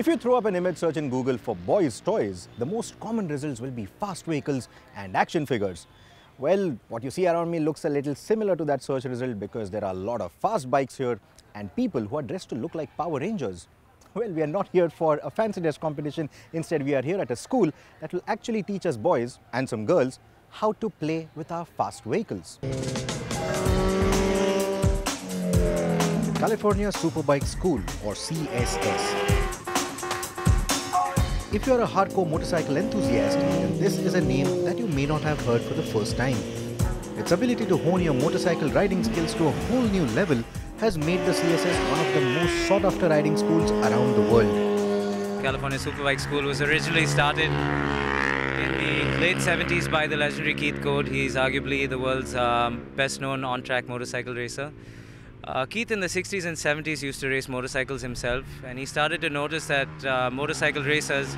If you throw up an image search in Google for boys' toys, the most common results will be fast vehicles and action figures. Well, what you see around me looks a little similar to that search result because there are a lot of fast bikes here and people who are dressed to look like Power Rangers. Well, we are not here for a fancy dress competition. Instead, we are here at a school that will actually teach us boys and some girls how to play with our fast vehicles. California Superbike School, or CSS. If you are a hardcore motorcycle enthusiast, then this is a name that you may not have heard for the first time. Its ability to hone your motorcycle riding skills to a whole new level has made the CSS one of the most sought-after riding schools around the world. California Superbike School was originally started in the late 70s by the legendary Keith Code. He's arguably the world's best-known on-track motorcycle racer. Keith in the 60s and 70s used to race motorcycles himself, and he started to notice that motorcycle racers,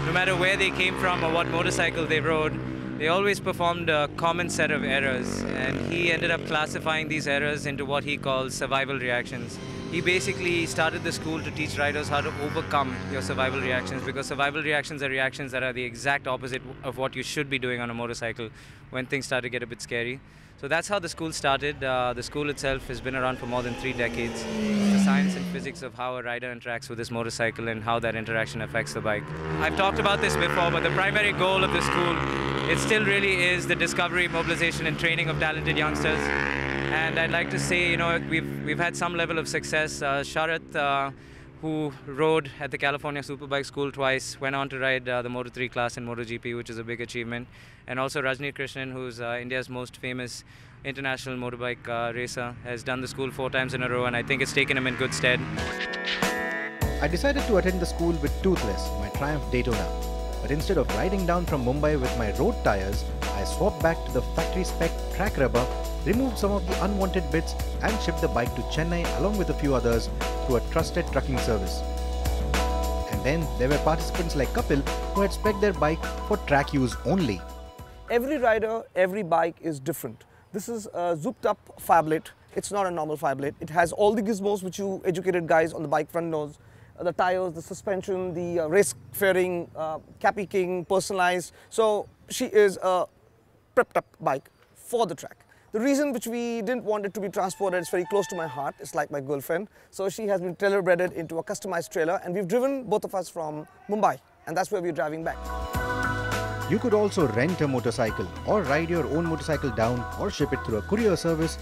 no matter where they came from or what motorcycle they rode, they always performed a common set of errors, and he ended up classifying these errors into what he calls survival reactions. He basically started the school to teach riders how to overcome your survival reactions, because survival reactions are reactions that are the exact opposite of what you should be doing on a motorcycle when things start to get a bit scary. So that's how the school started. The school itself has been around for more than 3 decades. The science and physics of how a rider interacts with his motorcycle and how that interaction affects the bike. I've talked about this before, but the primary goal of the school, it still really is the discovery, mobilization and training of talented youngsters. And I'd like to say, you know, we've had some level of success. Sharath, who rode at the California Superbike School twice, went on to ride the Moto3 class in MotoGP, which is a big achievement. And also Rajni Krishnan, who's India's most famous international motorbike racer, has done the school 4 times in a row, and I think it's taken him in good stead. I decided to attend the school with Toothless, my Triumph Daytona. But instead of riding down from Mumbai with my road tires, I swapped back to the factory spec track rubber, removed some of the unwanted bits and shipped the bike to Chennai along with a few others through a trusted trucking service. And then there were participants like Kapil who had spec'd their bike for track use only. Every rider, every bike is different. This is a zooped up phablet. It's not a normal phablet. It has all the gizmos which you educated guys on the bike front knows. The tires, the suspension, the race fairing, Cappy King, personalized. So she is a prepped up bike for the track. The reason which we didn't want it to be transported is very close to my heart. It's like my girlfriend. So she has been trailer-breaded into a customized trailer, and we've driven both of us from Mumbai, and that's where we're driving back. You could also rent a motorcycle or ride your own motorcycle down or ship it through a courier service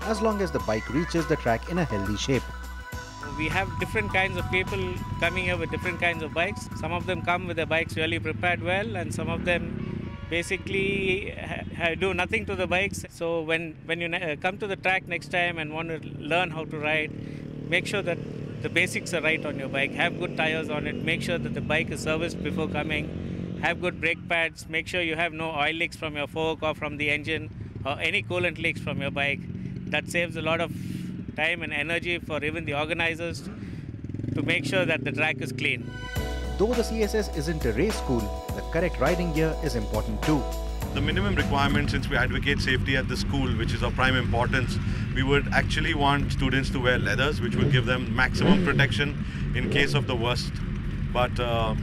as long as the bike reaches the track in a healthy shape. We have different kinds of people coming here with different kinds of bikes. Some of them come with their bikes really prepared well, and some of them basically do nothing to the bikes. So when you come to the track next time and want to learn how to ride, make sure that the basics are right on your bike. Have good tires on it. Make sure that the bike is serviced before coming. Have good brake pads. Make sure you have no oil leaks from your fork or from the engine or any coolant leaks from your bike. That saves a lot of time and energy for even the organizers to make sure that the track is clean. Though the CSS isn't a race school, the correct riding gear is important too. The minimum requirement, since we advocate safety at the school, which is of prime importance, we would actually want students to wear leathers, which will give them maximum protection in case of the worst. But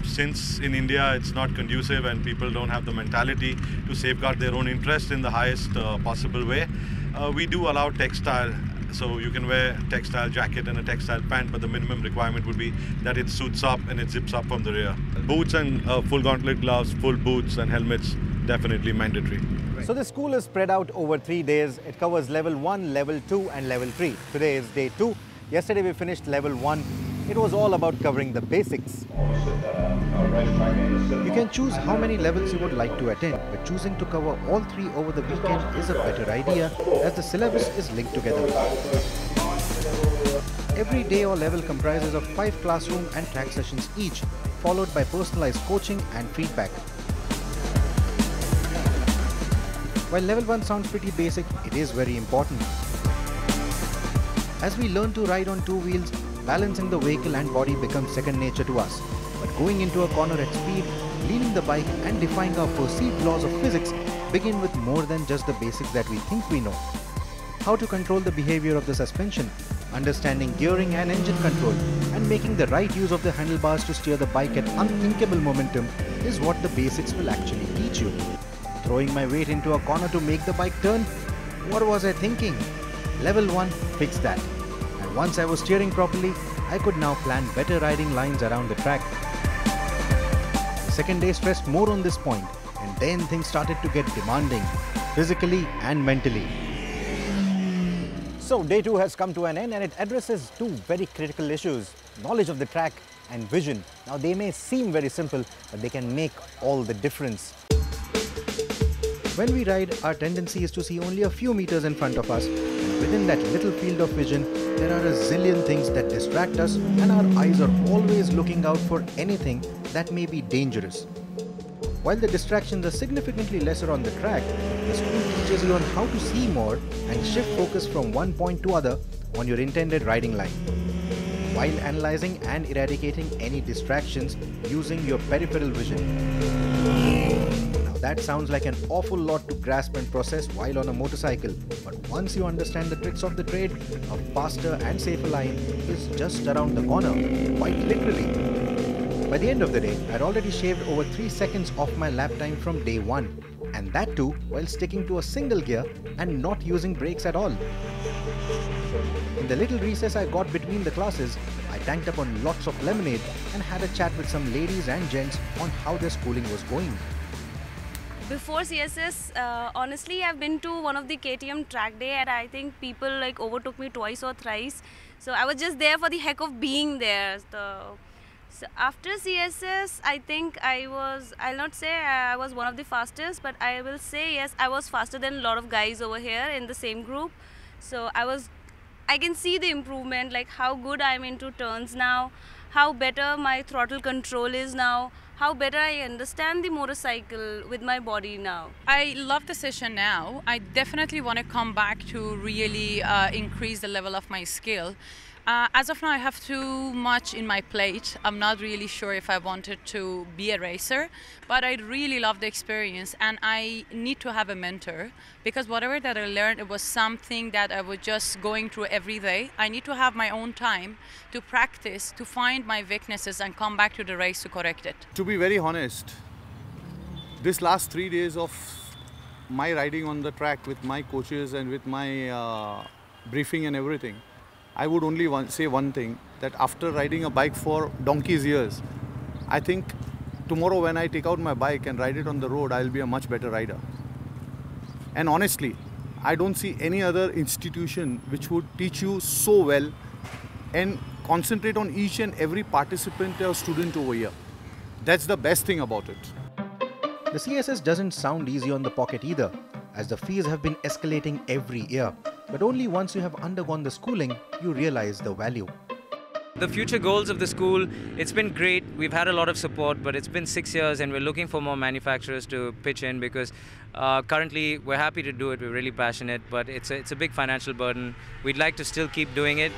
since in India it's not conducive and people don't have the mentality to safeguard their own interest in the highest possible way, we do allow textile. So you can wear a textile jacket and a textile pant, but the minimum requirement would be that it suits up and it zips up from the rear. Boots and full gauntlet gloves, full boots and helmets, definitely mandatory. So the school is spread out over 3 days. It covers level 1, level 2 and level 3. Today is day 2. Yesterday we finished level 1. It was all about covering the basics. You can choose how many levels you would like to attend, but choosing to cover all 3 over the weekend is a better idea as the syllabus is linked together. Every day or level comprises of 5 classroom and track sessions each, followed by personalized coaching and feedback. While level 1 sounds pretty basic, it is very important. As we learn to ride on 2 wheels, balancing the vehicle and body becomes second nature to us. But going into a corner at speed, leaning the bike and defying our perceived laws of physics begin with more than just the basics that we think we know. How to control the behavior of the suspension, understanding gearing and engine control, and making the right use of the handlebars to steer the bike at unthinkable momentum is what the basics will actually teach you. Throwing my weight into a corner to make the bike turn? What was I thinking? Level 1 fixed that. And once I was steering properly, I could now plan better riding lines around the track. The second day stressed more on this point, and then things started to get demanding, physically and mentally. So day 2 has come to an end, and it addresses two very critical issues: knowledge of the track and vision. Now they may seem very simple, but they can make all the difference. When we ride, our tendency is to see only a few meters in front of us, and within that little field of vision, there are a zillion things that distract us, and our eyes are always looking out for anything that may be dangerous. While the distractions are significantly lesser on the track, the school teaches you on how to see more and shift focus from one point to other on your intended riding line, while analyzing and eradicating any distractions using your peripheral vision. That sounds like an awful lot to grasp and process while on a motorcycle, but once you understand the tricks of the trade, a faster and safer line is just around the corner, quite literally. By the end of the day, I'd already shaved over 3 seconds off my lap time from day 1, and that too while sticking to a single gear and not using brakes at all. In the little recess I got between the classes, I tanked up on lots of lemonade and had a chat with some ladies and gents on how their schooling was going. Before CSS, honestly, I've been to one of the KTM track day, and I think people like overtook me twice or thrice. So I was just there for the heck of being there. So after CSS, I think I'll not say I was one of the fastest, but I will say yes, I was faster than a lot of guys over here in the same group. So I can see the improvement, like how good I'm into turns now, how better my throttle control is now, how better I understand the motorcycle with my body now. I love the session now. I definitely want to come back to really increase the level of my skill. As of now, I have too much in my plate. I'm not really sure if I wanted to be a racer, but I really love the experience, and I need to have a mentor, because whatever that I learned, it was something that I was just going through every day. I need to have my own time to practice, to find my weaknesses and come back to the race to correct it. To be very honest, this last 3 days of my riding on the track with my coaches and with my briefing and everything, I would only say one thing, that after riding a bike for donkey's years, I think tomorrow when I take out my bike and ride it on the road, I'll be a much better rider. And honestly, I don't see any other institution which would teach you so well and concentrate on each and every participant or student over here. That's the best thing about it. The CSS doesn't sound easy on the pocket either, as the fees have been escalating every year. But only once you have undergone the schooling, you realize the value. The future goals of the school, it's been great. We've had a lot of support, but it's been 6 years and we're looking for more manufacturers to pitch in, because currently we're happy to do it. We're really passionate, but it's a big financial burden. We'd like to still keep doing it.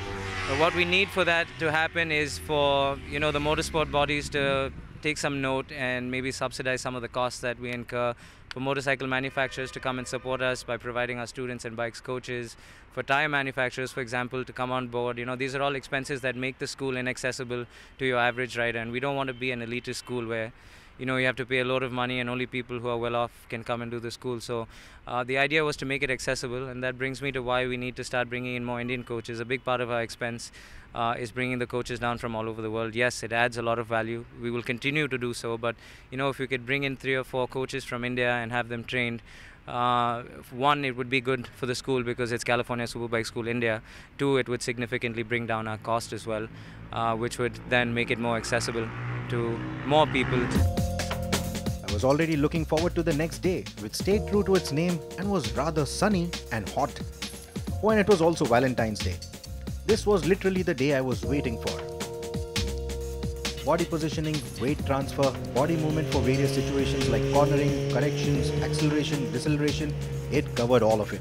But what we need for that to happen is for the motorsport bodies to take some note and maybe subsidize some of the costs that we incur, for motorcycle manufacturers to come and support us by providing our students and bikes coaches, for tire manufacturers, for example, to come on board. These are all expenses that make the school inaccessible to your average rider, and we don't want to be an elitist school where you have to pay a lot of money and only people who are well off can come and do the school. So the idea was to make it accessible, and that brings me to why we need to start bringing in more Indian coaches. A big part of our expense is bringing the coaches down from all over the world. Yes, it adds a lot of value. We will continue to do so, but if we could bring in 3 or 4 coaches from India and have them trained, one, it would be good for the school because it's California Superbike School India. 2, it would significantly bring down our cost as well, which would then make it more accessible to more people. I was already looking forward to the next day, which stayed true to its name and was rather sunny and hot. Oh, and it was also Valentine's Day. This was literally the day I was waiting for. Body positioning, weight transfer, body movement for various situations like cornering, corrections, acceleration, deceleration, it covered all of it.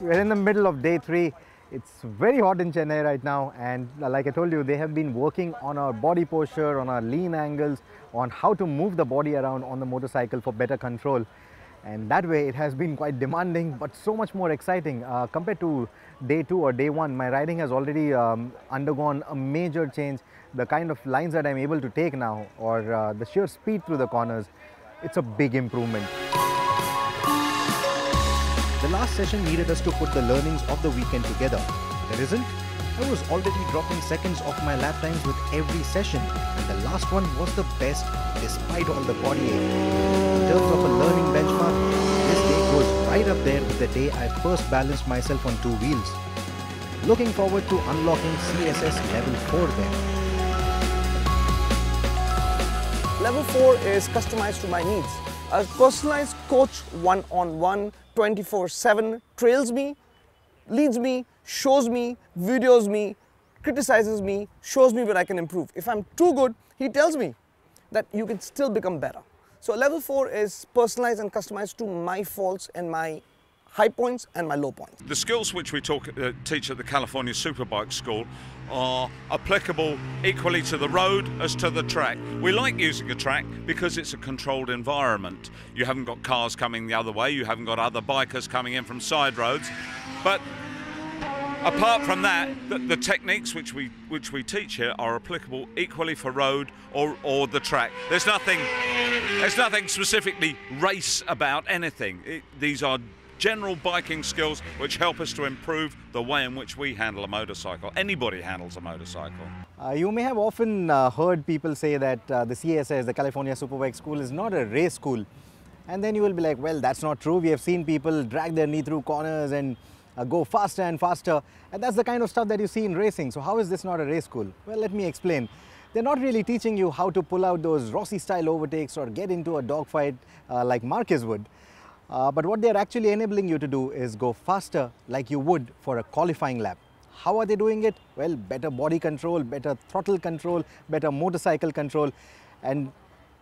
We're in the middle of day 3. It's very hot in Chennai right now, and like I told you, they have been working on our body posture, on our lean angles, on how to move the body around on the motorcycle for better control. And that way it has been quite demanding but so much more exciting. Compared to day 2 or day 1, my riding has already undergone a major change. The kind of lines that I'm able to take now, or the sheer speed through the corners, it's a big improvement. The last session needed us to put the learnings of the weekend together. The result? I was already dropping seconds off my lap times with every session, and the last one was the best despite all the body ache. In terms of a learning benchmark, this day goes right up there with the day I first balanced myself on 2 wheels. Looking forward to unlocking CSS level 4 then. Level 4 is customized to my needs. A personalized coach, one-on-one, 24/7, trails me, leads me, shows me, videos me, criticizes me, shows me where I can improve. If I'm too good, he tells me that you can still become better. So level 4 is personalized and customized to my faults and my high points and my low points. The skills which we teach at the California Superbike School are applicable equally to the road as to the track. We like using a track because it's a controlled environment. You haven't got cars coming the other way, you haven't got other bikers coming in from side roads. But apart from that, the techniques which we teach here are applicable equally for road or the track. There's nothing specifically race about anything. These are general biking skills which help us to improve the way in which we handle a motorcycle. Anybody handles a motorcycle. You may have often heard people say that the CSS, the California Superbike School, is not a race school. And then you will be like, well, that's not true. We have seen people drag their knee through corners and go faster and faster. And that's the kind of stuff that you see in racing. So how is this not a race school? Well, let me explain. They're not really teaching you how to pull out those Rossi-style overtakes or get into a dogfight like Marquez would. But what they're actually enabling you to do is go faster like you would for a qualifying lap. How are they doing it? Well, better body control, better throttle control, better motorcycle control. And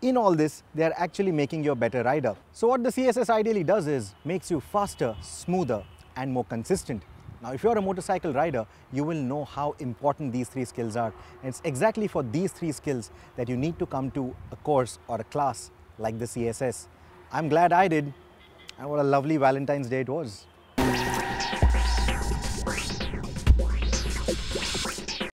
in all this, they're actually making you a better rider. So what the CSS ideally does is makes you faster, smoother, and more consistent. Now, if you're a motorcycle rider, you will know how important these 3 skills are. And it's exactly for these 3 skills that you need to come to a course or a class like the CSS. I'm glad I did. And what a lovely Valentine's Day it was.